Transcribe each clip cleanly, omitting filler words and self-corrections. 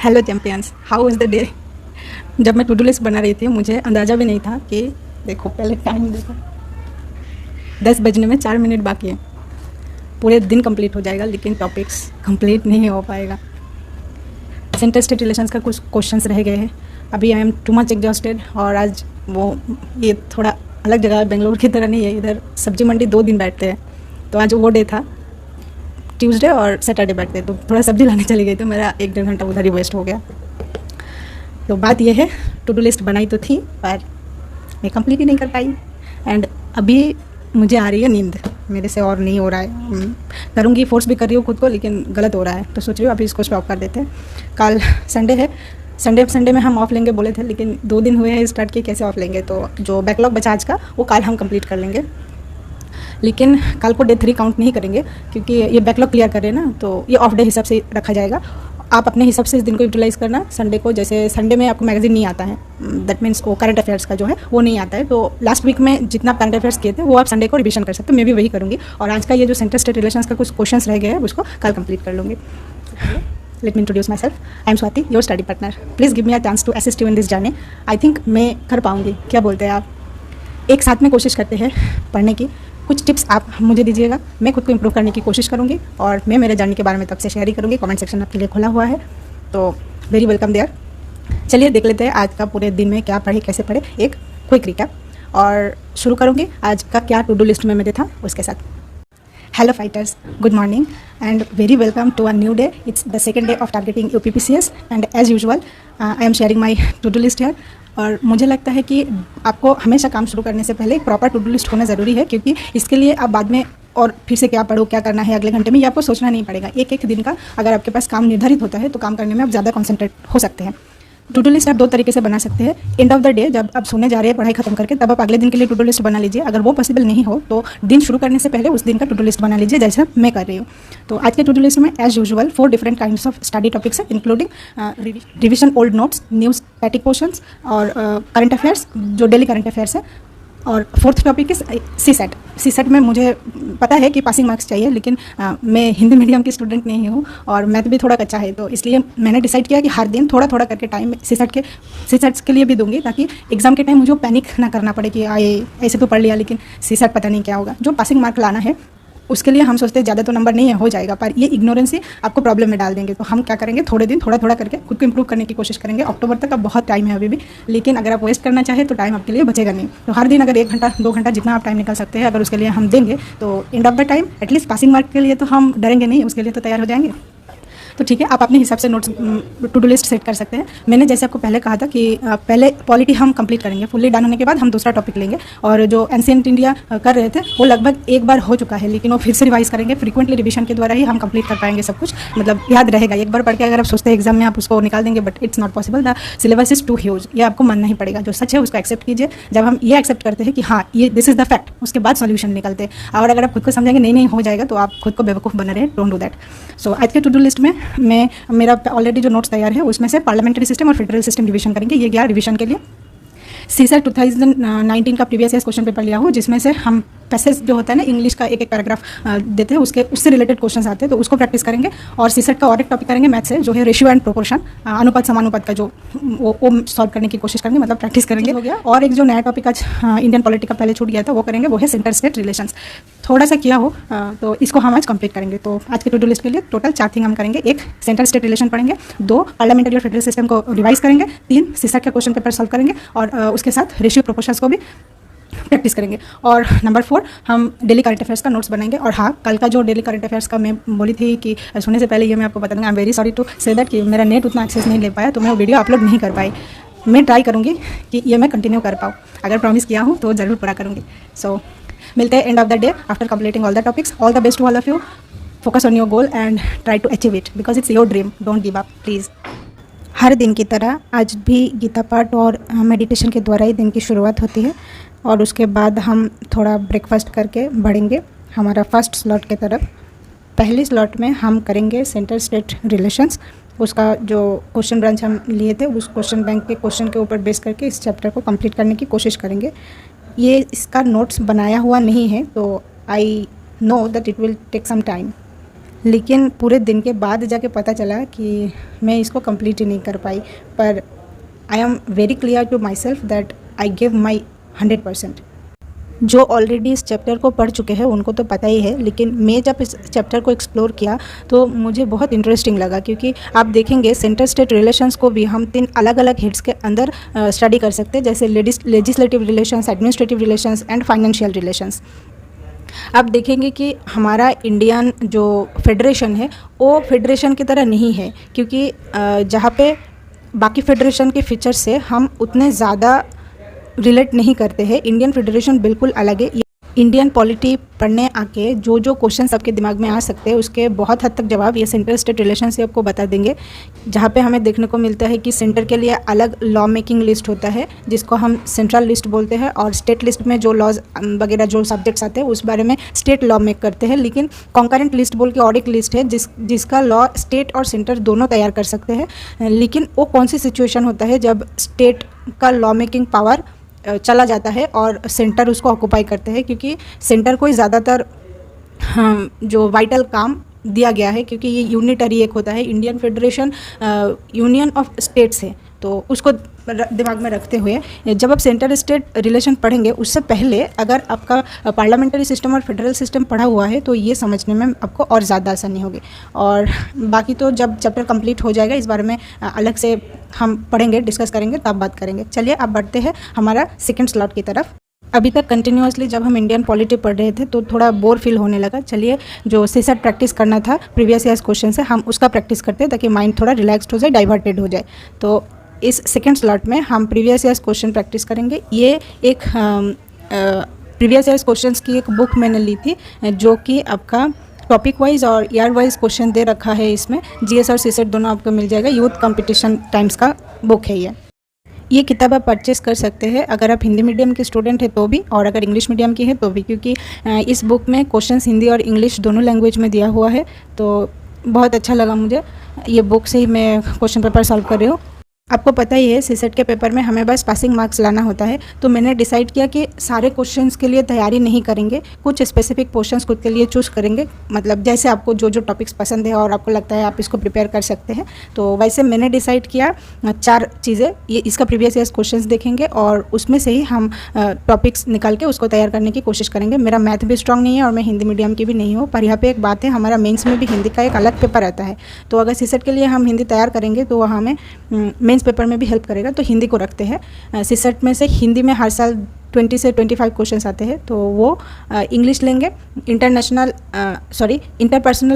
Hello champions, how is the day. जब मैं to do list बना रही थी मुझे अंदाज़ा भी नहीं था कि देखो पहले टाइम देखो 10 बजने में 4 मिनट बाकी है। पूरे दिन कंप्लीट हो जाएगा लेकिन टॉपिक्स कंप्लीट नहीं हो पाएगा। सेंटर स्टेट रिलेशंस का कुछ क्वेश्चंस रह गए हैं। अभी I am too much exhausted और आज वो ये थोड़ा अलग जगह, बेंगलोर की तरह नहीं है। इधर सब्जी मंडी 2 दिन बैठते हैं, तो आज वो डे था। ट्यूसडे और सैटरडे बैठते, तो थोड़ा सब्जी लाने चली गई तो मेरा 1-1.5 घंटा उधर ही वेस्ट हो गया। तो बात यह है, टू डू लिस्ट बनाई तो थी पर मैं कंप्लीट ही नहीं कर पाई। एंड अभी मुझे आ रही है नींद, मेरे से और नहीं हो रहा है। करूँगी, फोर्स भी कर रही हूँ खुद को, लेकिन गलत हो रहा है। तो सोच रही हूँ अभी इसको स्टॉप कर देते हैं। कल संडे है, संडे में हम ऑफ लेंगे बोले थे, लेकिन 2 दिन हुए हैं स्टार्ट किए, कैसे ऑफ लेंगे। तो जो बैकलॉग बचा आज का वो कल हम कंप्लीट कर लेंगे, लेकिन कल को डे 3 काउंट नहीं करेंगे क्योंकि ये बैकलॉग क्लियर कर रहे हैं ना, तो ये ऑफ डे हिसाब से रखा जाएगा। आप अपने हिसाब से इस दिन को यूटिलाइज़ करना। संडे को, जैसे संडे में आपको मैगजीन नहीं आता है, दैट मीन्स वो करंट अफेयर्स का जो है वो नहीं आता है, तो लास्ट वीक में जितना करंट अफेयर्स किए थे वो आप संडे को रिविजन कर सकते हो। मैं भी वही करूँगी और आज का ये जो सेंटर स्टेट रिलेशंस का कुछ क्वेश्चंस रह गए हैं उसको कल कंप्लीट कर लूँगी। Let me introduce myself, I am Swati, your study partner. Please give me a chance to assist you in this journey. I think मैं कर पाऊँगी, क्या बोलते हैं आप? एक साथ में कोशिश करते हैं पढ़ने की। कुछ टिप्स आप मुझे दीजिएगा, मैं खुद को इम्प्रूव करने की कोशिश करूँगी और मैं मेरे जर्नी के बारे में तब से शेयर ही करूँगी। कमेंट सेक्शन आपके लिए खुला हुआ है, तो वेरी वेलकम देयर। चलिए देख लेते हैं आज का पूरे दिन में क्या पढ़े, कैसे पढ़े, एक क्विक रिकैप। और शुरू करूँगी आज का क्या टू डू लिस्ट में मेरे था उसके साथ। Hello fighters, good morning and very welcome to a new day. It's the second day of targeting UPPCS and as usual I am sharing my to-do list here. और मुझे लगता है कि आपको हमेशा काम शुरू करने से पहले एक प्रॉपर टू डू लिस्ट होना ज़रूरी है, क्योंकि इसके लिए आप बाद में और फिर से क्या पढ़ो, क्या करना है अगले घंटे में, ये आपको सोचना नहीं पड़ेगा। एक दिन का अगर आपके पास काम निर्धारित होता है तो काम करने में आप ज़्यादा कॉन्सेंट्रेट हो सकते हैं। टू डू लिस्ट आप 2 तरीके से बना सकते हैं। एंड ऑफ द डे जब आप सोने जा रहे हैं पढ़ाई खत्म करके, तब आप अगले दिन के लिए टू डू लिस्ट बना लीजिए। अगर वो पॉसिबल नहीं हो तो दिन शुरू करने से पहले उस दिन का टू डू लिस्ट बना लीजिए, जैसे मैं कर रही हूँ। तो आज के टू डू लिस्ट में as usual 4 different kinds of study topics है, including revision old notes, news static portions और करंट अफेयर्स, जो डेली करंट अफेयर्स है। और 4th topic is CSAT. CSAT में मुझे पता है कि पासिंग मार्क्स चाहिए, लेकिन मैं हिंदी मीडियम की स्टूडेंट नहीं हूँ और मैथ भी थोड़ा कच्चा है, तो इसलिए मैंने डिसाइड किया कि हर दिन थोड़ा थोड़ा करके टाइम सीसेट्स के लिए भी दूंगी, ताकि एग्जाम के टाइम मुझे पैनिक ना करना पड़े कि ऐसे तो पढ़ लिया लेकिन सीसेट पता नहीं क्या होगा। जो पासिंग मार्क लाना है उसके लिए हम सोचते हैं ज़्यादा तो नंबर नहीं है, हो जाएगा, पर ये इग्नोरेंस ही आपको प्रॉब्लम में डाल देंगे। तो हम क्या करेंगे, थोड़े दिन थोड़ा थोड़ा करके खुद को इंप्रूव करने की कोशिश करेंगे। अक्टूबर तक का बहुत टाइम है अभी भी, लेकिन अगर आप वेस्ट करना चाहें तो टाइम आपके लिए बचेगा नहीं। तो हर दिन अगर 1 घंटा 2 घंटा जितना आप टाइम निकाल सकते हैं, अगर उसके लिए हम देंगे तो and of the time at least passing mark के लिए तो हम डरेंगे नहीं, उसके लिए तो तैयार हो जाएंगे। तो ठीक है, आप अपने हिसाब से notes to do list set कर सकते हैं। मैंने जैसे आपको पहले कहा था कि पहले पॉलिटी हम कंप्लीट करेंगे, फुल्ली डन होने के बाद हम दूसरा टॉपिक लेंगे। और जो एंशिएंट इंडिया कर रहे थे वो लगभग एक बार हो चुका है, लेकिन वो फिर से रिवाइज करेंगे। फ्रीक्वेंटली रिविजन के द्वारा ही हम कंप्लीट कर पाएंगे सब कुछ, मतलब याद रहेगा। एक बार पढ़ के अगर आप सोचते हैं एग्जाम में आप उसको निकाल देंगे, but it's not possible. The syllabus is too huge, ये आपको मानना ही पड़ेगा। जो सच है उसको एक्सेप्ट कीजिए। जब हम ये एक्सेप्ट करते हैं कि हाँ ये दिस इज द फैक्ट, उसके बाद सॉल्यूशन निकलते हैं। और अगर आप खुद को समझेंगे नहीं हो जाएगा, तो आप खुद को बेवकूफ़ बना रहे, डोंट डू दैट। सो आज के टू डू लिस्ट में मेरा ऑलरेडी जो नोट्स तैयार है उसमें से पार्लियामेंट्री सिस्टम और फेडरल सिस्टम रिवीजन करेंगे। ये गया रिवीजन के लिए। सीसेट 2019 का प्रीवियस ईयर क्वेश्चन पेपर लिया हूँ, जिसमें से हम पैसेज जो होता है ना इंग्लिश का, एक पैराग्राफ देते हैं, उससे रिलेटेड क्वेश्चंस आते हैं, तो उसको प्रैक्टिस करेंगे। और सीसेट का और एक टॉपिक करेंगे मैथ से, जो है रेशियो एंड प्रोपोर्शन, अनुपात समानुपात का, जो वो सॉल्व करने की कोशिश करेंगे, मतलब प्रैक्टिस करेंगे, हो गया। और एक जो नया टॉपिक आज इंडियन पॉलिटी का पहले छूट गया था वो करेंगे, वो है सेंटर स्टेट रिलेशंस। थोड़ा सा किया हो तो इसको हम आज कंप्लीट करेंगे। तो आज के टू डू लिस्ट के लिए टोटल 4 थिंग हम करेंगे। 1 सेंटर स्टेट रिलेशन पढ़ेंगे, 2 पार्लियामेंट्री और फेडरल सिस्टम को रिवाइज करेंगे, 3 सीसेट का क्वेश्चन पेपर सॉल्व करेंगे और उसके साथ रेशियो प्रोपोर्शंस को भी प्रैक्टिस करेंगे। और नंबर 4 हम डेली करंट अफेयर्स का नोट्स बनाएंगे। और हाँ, कल का जो डेली करंट अफेयर्स का मैं बोली थी कि सोने से पहले ये मैं आपको बता दूँगा, I am very sorry to say that कि मेरा नेट उतना एक्सेस नहीं ले पाया, तो मैं वो वीडियो अपलोड नहीं कर पाई। मैं ट्राई करूँगी कि ये मैं कंटिन्यू कर पाऊँ, अगर प्रॉमिस किया हूँ तो ज़रूर पूरा करूँगी। सो मिलते हैं end of the day after completing all the topics. All the best to all of you. Focus on your goal and try to achieve it, because it's your dream. Don't give up please. हर दिन की तरह आज भी गीता पाठ और meditation के द्वारा ही दिन की शुरुआत होती है, और उसके बाद हम थोड़ा ब्रेकफास्ट करके बढ़ेंगे हमारा फर्स्ट स्लॉट की तरफ। पहले स्लॉट में हम करेंगे सेंटर स्टेट रिलेशंस। उसका जो क्वेश्चन ब्रांच हम लिए थे उस क्वेश्चन बैंक के क्वेश्चन के ऊपर बेस करके इस चैप्टर को कंप्लीट करने की कोशिश करेंगे। ये इसका नोट्स बनाया हुआ नहीं है, तो I know that it will take some time, लेकिन पूरे दिन के बाद जाके पता चला कि मैं इसको कंप्लीट ही नहीं कर पाई। पर I am very clear to myself that I give my 100%। जो ऑलरेडी इस चैप्टर को पढ़ चुके हैं उनको तो पता ही है, लेकिन मैं जब इस चैप्टर को एक्सप्लोर किया तो मुझे बहुत इंटरेस्टिंग लगा, क्योंकि आप देखेंगे सेंटर स्टेट रिलेशंस को भी हम 3 अलग अलग हेड्स के अंदर स्टडी कर सकते हैं, जैसे legislative relations, administrative relations and financial relations. आप देखेंगे कि हमारा इंडियन जो फेडरेशन है वो फेडरेशन की तरह नहीं है, क्योंकि जहाँ पे बाकी फेडरेशन के फीचर से हम उतने ज़्यादा रिलेट नहीं करते हैं, इंडियन फेडरेशन बिल्कुल अलग है। इंडियन पॉलिटी पढ़ने आके जो जो क्वेश्चन आपके दिमाग में आ सकते हैं उसके बहुत हद तक जवाब ये सेंटर स्टेट रिलेशन से आपको बता देंगे, जहाँ पे हमें देखने को मिलता है कि सेंटर के लिए अलग लॉ मेकिंग लिस्ट होता है जिसको हम सेंट्रल लिस्ट बोलते हैं, और स्टेट लिस्ट में जो लॉज वगैरह जो सब्जेक्ट्स आते हैं उस बारे में स्टेट लॉ मेक करते हैं। लेकिन कॉन्करेंट लिस्ट बोल के और एक लिस्ट है जिसका लॉ स्टेट और सेंटर दोनों तैयार कर सकते हैं। लेकिन वो कौन सी सिचुएशन होता है जब स्टेट का लॉ मेकिंग पावर चला जाता है और सेंटर उसको ऑक्यूपाई करते हैं, क्योंकि सेंटर को ज़्यादातर जो वाइटल काम दिया गया है, क्योंकि ये यूनिटरी एक होता है, Indian federation union of states है, तो उसको दिमाग में रखते हुए जब आप सेंटर स्टेट रिलेशन पढ़ेंगे उससे पहले अगर आपका पार्लियामेंट्री सिस्टम और फेडरल सिस्टम पढ़ा हुआ है तो ये समझने में आपको और ज़्यादा आसानी होगी। और बाकी तो जब चैप्टर कंप्लीट हो जाएगा इस बारे में अलग से हम पढ़ेंगे, डिस्कस करेंगे, तब बात करेंगे। चलिए अब बढ़ते हैं हमारा सेकेंड स्लॉट की तरफ। अभी तक कंटिन्यूसली जब हम इंडियन पॉलिटी पढ़ रहे थे तो थोड़ा बोर फील होने लगा। चलिए जो सीसेट प्रैक्टिस करना था प्रीवियस ईयर्स क्वेश्चन से, हम उसका प्रैक्टिस करते हैं ताकि माइंड थोड़ा रिलैक्स्ड हो जाए, डाइवर्टेड हो जाए। तो इस सेकेंड स्लॉट में हम प्रीवियस ईयर्स क्वेश्चन प्रैक्टिस करेंगे। ये एक प्रीवियस ईयर्स क्वेश्चंस की एक बुक मैंने ली थी जो कि आपका टॉपिक वाइज और ईयर वाइज क्वेश्चन दे रखा है। इसमें जीएस और सीसेट दोनों आपको मिल जाएगा। यूथ कंपटीशन टाइम्स का बुक है ये किताब आप परचेस कर सकते हैं अगर आप हिंदी मीडियम के स्टूडेंट हैं तो भी, और अगर इंग्लिश मीडियम की है तो भी, क्योंकि इस बुक में क्वेश्चंस हिंदी और इंग्लिश दोनों लैंग्वेज में दिया हुआ है। तो बहुत अच्छा लगा मुझे, ये बुक से ही मैं क्वेश्चन पेपर सॉल्व कर रही हूँ। आपको पता ही है सीसेट के पेपर में हमें बस पासिंग मार्क्स लाना होता है, तो मैंने डिसाइड किया कि सारे क्वेश्चंस के लिए तैयारी नहीं करेंगे, कुछ स्पेसिफिक क्वेश्चंस खुद के लिए चूज़ करेंगे, मतलब जैसे आपको जो जो टॉपिक्स पसंद है और आपको लगता है आप इसको प्रिपेयर कर सकते हैं। तो वैसे मैंने डिसाइड किया 4 चीज़ें, ये इसका प्रीवियस ईयर्स क्वेश्चंस देखेंगे और उसमें से ही हम टॉपिक्स निकाल के उसको तैयार करने की कोशिश करेंगे। मेरा मैथ भी स्ट्रांग नहीं है और मैं हिंदी मीडियम की भी नहीं हूँ, पर यहाँ पर एक बात है, हमारा मेन्स में भी हिंदी का एक अलग पेपर आता है। तो अगर सीसेट के लिए हम हिंदी तैयार करेंगे तो वह हमें मेन्स पेपर में भी हेल्प करेगा। तो हिंदी को रखते हैं। सीसेट में से हिंदी में हर साल 20 से 25 क्वेश्चंस आते हैं, तो वो इंग्लिश लेंगे। इंटरपर्सनल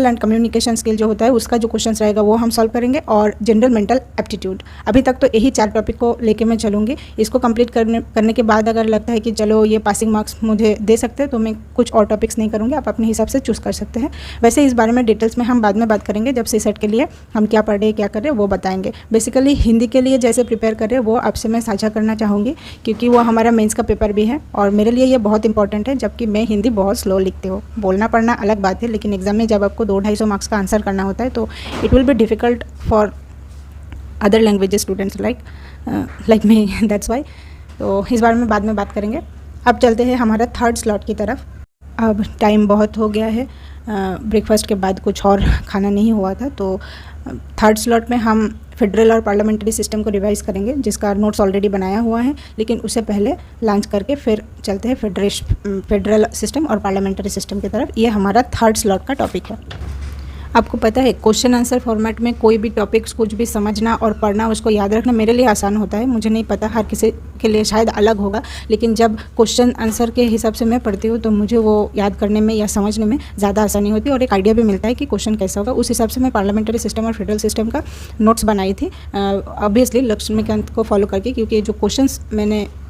एंड कम्युनिकेशन स्किल जो होता है उसका जो क्वेश्चंस रहेगा वो हम सॉल्व करेंगे, और जनरल मेंटल एप्टीट्यूड। अभी तक तो यही 4 टॉपिक को लेके मैं चलूँगी। इसको कंप्लीट करने के बाद अगर लगता है कि चलो ये पासिंग मार्क्स मुझे दे सकते हैं तो मैं कुछ और टॉपिक्स नहीं करूँगी, आप अपने हिसाब से चूज़ कर सकते हैं। वैसे इस बारे में डिटेल्स में हम बाद में बात करेंगे, जब सीसेट के लिए हम क्या पढ़ रहे हैं क्या कर रहे हैं वो बताएंगे। बेसिकली हिंदी के लिए जैसे प्रिपेयर कर रहे हैं वो आपसे मैं साझा करना चाहूँगी, क्योंकि वो हमारा मेंस का पेपर भी है और मेरे लिए ये बहुत इंपॉर्टेंट है, जबकि मैं हिंदी बहुत स्लो लिखती हूँ। बोलना पढ़ना अलग बात है, लेकिन एग्जाम में जब आपको 200-250 मार्क्स का आंसर करना होता है तो it will be difficult for other languages students like me, that's why. तो इस बारे में बाद में बात करेंगे। अब चलते हैं हमारा थर्ड स्लॉट की तरफ। अब टाइम बहुत हो गया है, ब्रेकफास्ट के बाद कुछ और खाना नहीं हुआ था, तो थर्ड स्लॉट में हम फेडरल और पार्लियामेंट्री सिस्टम को रिवाइज करेंगे, जिसका नोट्स ऑलरेडी बनाया हुआ है। लेकिन उससे पहले लंच करके फिर चलते हैं फेडरल सिस्टम और पार्लियामेंट्री सिस्टम की तरफ। ये हमारा थर्ड स्लॉट का टॉपिक है। आपको पता है क्वेश्चन आंसर फॉर्मेट में कोई भी टॉपिक्स कुछ भी समझना और पढ़ना, उसको याद रखना मेरे लिए आसान होता है। मुझे नहीं पता हर किसी के लिए शायद अलग होगा, लेकिन जब क्वेश्चन आंसर के हिसाब से मैं पढ़ती हूँ तो मुझे वो याद करने में या समझने में ज़्यादा आसानी होती है और एक आइडिया भी मिलता है कि क्वेश्चन कैसा होगा। उस हिसाब से मैं पार्लियामेंट्री सिस्टम और फेडरल सिस्टम का नोट्स बनाई थी, ऑब्वियसली लक्ष्मीकांत को फॉलो करके, क्योंकि जो क्वेश्चन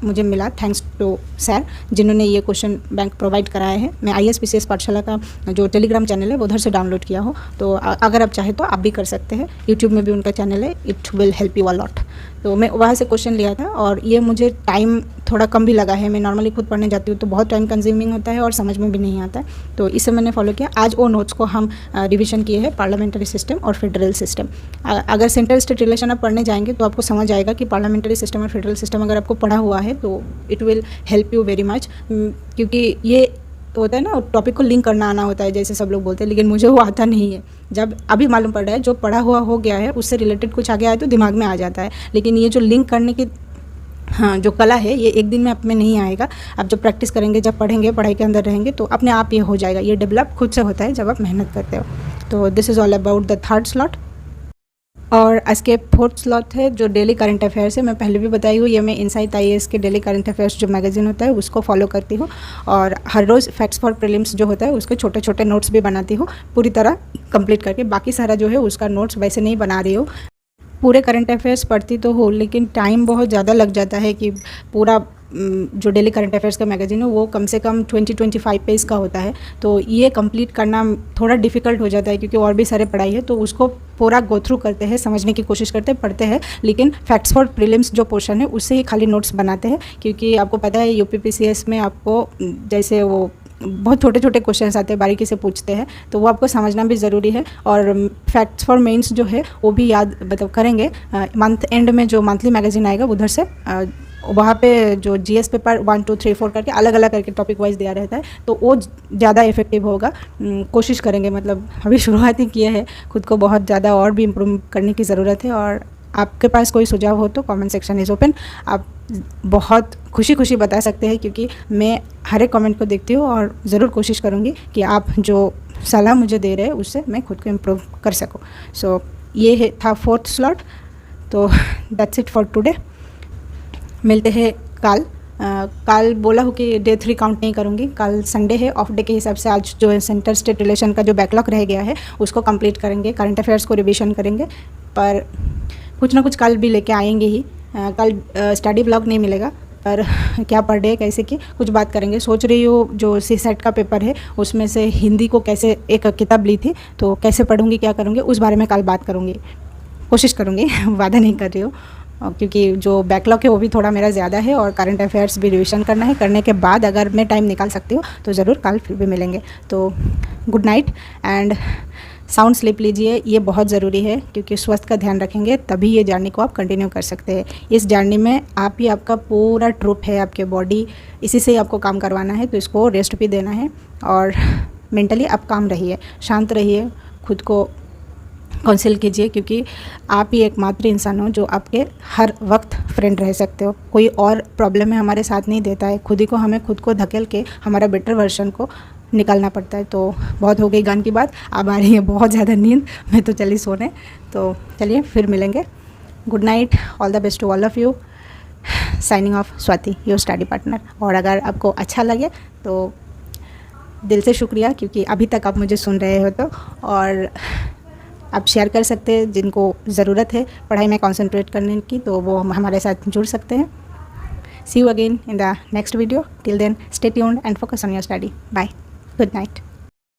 मुझे मिला थैंक्स टू सर जिन्होंने ये क्वेश्चन बैंक प्रोवाइड कराया है। मैं ISPCS पाठशाला का जो टेलीग्राम चैनल है वो उधर से डाउनलोड किया हो, तो अगर आप चाहें तो आप भी कर सकते हैं। यूट्यूब में भी उनका चैनल है, it will help you a lot. तो मैं वहाँ से क्वेश्चन लिया था और ये मुझे टाइम थोड़ा कम भी लगा है। मैं नॉर्मली खुद पढ़ने जाती हूँ तो बहुत टाइम कंज्यूमिंग होता है और समझ में भी नहीं आता है, तो इसे मैंने फॉलो किया। आज वो नोट्स को हम रिविजन किए हैं, पार्लियामेंट्री सिस्टम और फेडरल सिस्टम। अगर सेंट्रल स्टेट रिलेशन आप पढ़ने जाएंगे तो आपको समझ आएगा कि पार्लियामेंट्री सिस्टम और फेडरल सिस्टम अगर आपको पढ़ा हुआ है तो it will help you very much, क्योंकि ये होता है ना, टॉपिक को लिंक करना आना होता है जैसे सब लोग बोलते हैं, लेकिन मुझे वो आता नहीं है। जब अभी मालूम पड़ रहा है, जो पढ़ा हुआ हो गया है उससे रिलेटेड कुछ आ गया है तो दिमाग में आ जाता है, लेकिन ये जो लिंक करने की हाँ जो कला है ये एक दिन में आप में नहीं आएगा। आप जब प्रैक्टिस करेंगे, जब पढ़ेंगे, पढ़ाई के अंदर रहेंगे तो अपने आप ये हो जाएगा। ये डेवलप खुद से होता है जब आप मेहनत करते हो। तो this is all about the third slot. और आज के फोर्थ स्लॉट है जो डेली करंट अफेयर्स है। मैं पहले भी बताई हूँ, ये मैं इनसाइट IAS के डेली करंट अफेयर्स जो मैगजीन होता है उसको फॉलो करती हूँ, और हर रोज़ फैक्ट्स फॉर प्रीलिम्स जो होता है उसके छोटे छोटे नोट्स भी बनाती हूँ पूरी तरह कंप्लीट करके। बाकी सारा जो है उसका नोट्स वैसे नहीं बना रही हूँ। पूरे करंट अफेयर्स पढ़ती तो हो, लेकिन टाइम बहुत ज़्यादा लग जाता है कि पूरा जो डेली करंट अफेयर्स का मैगजीन है वो कम से कम 20-25 पेज का होता है। तो ये कंप्लीट करना थोड़ा डिफ़िकल्ट हो जाता है क्योंकि और भी सारे पढ़ाई है, तो उसको पूरा गो थ्रू करते हैं, समझने की कोशिश करते हैं, पढ़ते हैं, लेकिन फैक्ट्स फॉर प्रीलिम्स जो पोर्शन है उससे ही खाली नोट्स बनाते हैं। क्योंकि आपको पता है UPPCS में आपको जैसे वो बहुत छोटे छोटे क्वेश्चंस आते हैं, बारीकी से पूछते हैं, तो वो आपको समझना भी ज़रूरी है। और फैक्ट्स फॉर मेंस जो है वो भी याद मतलब करेंगे। मंथ एंड में जो मंथली मैगजीन आएगा उधर से वहाँ पे जो GS पेपर 1, 2, 3, 4 करके अलग अलग करके टॉपिक वाइज दिया रहता है, तो वो ज़्यादा इफेक्टिव होगा। कोशिश करेंगे, मतलब अभी शुरुआत ही किया है, खुद को बहुत ज़्यादा और भी इम्प्रूव करने की ज़रूरत है। और आपके पास कोई सुझाव हो तो कमेंट सेक्शन इज़ ओपन। आप बहुत खुशी खुशी बता सकते हैं क्योंकि मैं हर एक कमेंट को देखती हूँ और ज़रूर कोशिश करूँगी कि आप जो सलाह मुझे दे रहे हैं उससे मैं खुद को इम्प्रूव कर सकूँ। सो ये था फोर्थ स्लॉट। तो दैट्स इट फॉर टुडे। मिलते हैं कल। कल बोला हूँ कि डे 3 काउंट नहीं करूँगी, कल संडे है, ऑफ डे के हिसाब से आज जो सेंटर स्टेट रिलेशन का जो बैकलॉग रह गया है उसको कंप्लीट करेंगे, करंट अफेयर्स को रिविजन करेंगे। पर कुछ ना कुछ कल भी लेके आएंगे ही। कल स्टडी ब्लॉग नहीं मिलेगा, पर क्या पढ़ रहे कैसे की कुछ बात करेंगे। सोच रही हूँ जो CSET का पेपर है उसमें से हिंदी को कैसे एक किताब ली थी तो कैसे पढ़ूँगी, क्या करूँगी, उस बारे में कल बात करूँगी, कोशिश करूँगी वादा नहीं कर रही हूँ, क्योंकि जो बैकलॉग है वो भी थोड़ा मेरा ज़्यादा है और करंट अफेयर्स भी रिविज़न करना है। करने के बाद अगर मैं टाइम निकाल सकती हूँ तो ज़रूर कल फिर भी मिलेंगे। तो good night and sound sleep लीजिए, ये बहुत ज़रूरी है क्योंकि स्वास्थ्य का ध्यान रखेंगे तभी ये जर्नी को आप कंटिन्यू कर सकते हैं। इस जर्नी में आप ही आपका पूरा ट्रूप है, आपके बॉडी, इसी से ही आपको काम करवाना है, तो इसको रेस्ट भी देना है। और मेंटली आप काम रहिए, शांत रहिए, खुद को काउंसिल कीजिए क्योंकि आप ही एकमात्र इंसान हो जो आपके हर वक्त फ्रेंड रह सकते हो। कोई और प्रॉब्लम में हमारे साथ नहीं देता है, खुद ही को हमें खुद को धकेल के हमारा बेटर वर्जन को निकालना पड़ता है। तो बहुत हो गई गान की बात, अब आ रही है बहुत ज़्यादा नींद, मैं तो चली सोने। तो चलिए फिर मिलेंगे। Good night, all the best to all of you. Signing off, Swati, your study partner. और अगर आपको अच्छा लगे तो दिल से शुक्रिया क्योंकि अभी तक आप मुझे सुन रहे हो, तो और आप शेयर कर सकते हैं जिनको ज़रूरत है पढ़ाई में कंसंट्रेट करने की, तो वो हमारे साथ जुड़ सकते हैं। See you again in the next video. Till then, stay tuned and focus on your study. Bye. Good night.